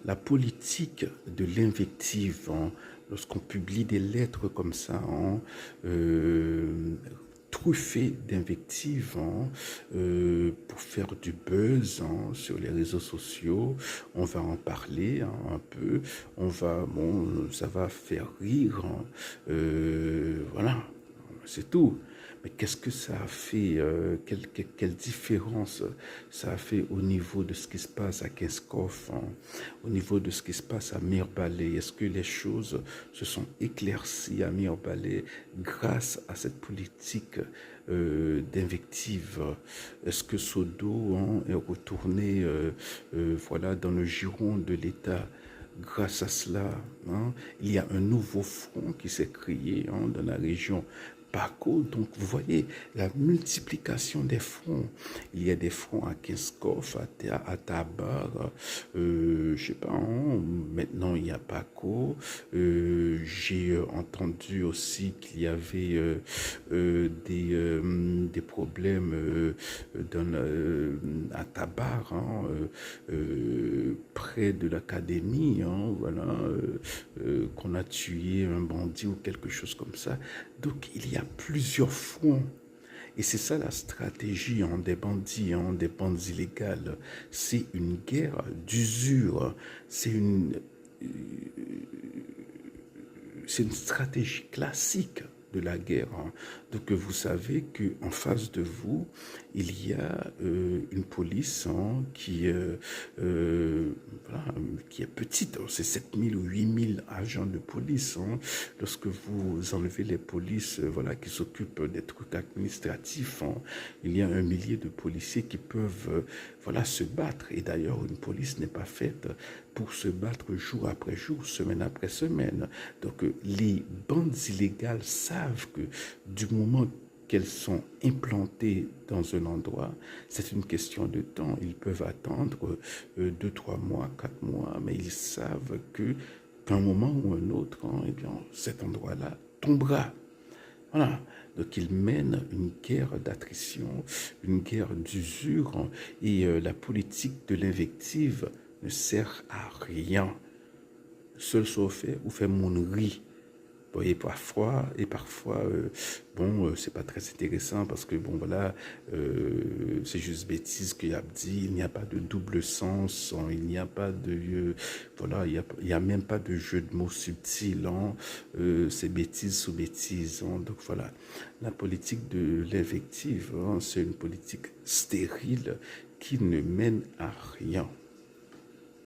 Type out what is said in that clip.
la politique de l'invective, hein, lorsqu'on publie des lettres comme ça, hein, truffées d'invectives, hein, pour faire du buzz, hein, sur les réseaux sociaux, on va en parler, hein, un peu, bon, ça va faire rire, hein, voilà, c'est tout. Mais qu'est-ce que ça a fait, quelle différence ça a fait au niveau de ce qui se passe à Kinskov, hein, au niveau de ce qui se passe à Mirebalais? Est-ce que les choses se sont éclaircies à Mirebalais grâce à cette politique d'invective? Est-ce que Sodo, hein, est retourné, voilà, dans le giron de l'État? Grâce à cela, hein, il y a un nouveau front qui s'est créé, hein, dans la région Paco. Donc, vous voyez la multiplication des fronts. Il y a des fronts à Kinskov, à Tabar, je sais pas, hein, maintenant il y a Paco. J'ai entendu aussi qu'il y avait des problèmes à Tabar, hein, près de l'académie, hein, voilà, qu'on a tué un bandit ou quelque chose comme ça. Donc il y a plusieurs fronts. Et c'est ça la stratégie, hein, des bandits, hein, des bandes illégales. C'est une guerre d'usure. C'est une stratégie classique de la guerre, hein. Donc vous savez qu'en face de vous, il y a une police, hein, voilà, qui est petite. C'est 7000 ou 8000 agents de police, hein. Lorsque vous enlevez les polices, voilà, qui s'occupent des trucs administratifs, hein, il y a 1 millier de policiers qui peuvent, voilà, se battre. Et d'ailleurs, une police n'est pas faite pour se battre jour après jour, semaine après semaine. Donc les bandes illégales savent que du moment qu'elles sont implantées dans un endroit, c'est une question de temps. Ils peuvent attendre 2, 3 mois, 4 mois, mais ils savent qu'à un moment ou un autre, hein, eh bien, cet endroit-là tombera. Voilà. Donc ils mènent une guerre d'attrition, une guerre d'usure, hein, et la politique de l'invective ne sert à rien. Seul sauf fait ou fait monnerie. Bon, et parfois, bon, c'est pas très intéressant parce que, bon, voilà, c'est juste bêtise qu'il y a dit, il n'y a pas de double sens, hein, il n'y a pas de, voilà, il y a même pas de jeu de mots subtil, hein, c'est bêtise sous bêtise, hein. Donc voilà, la politique de l'invective, hein, c'est une politique stérile qui ne mène à rien.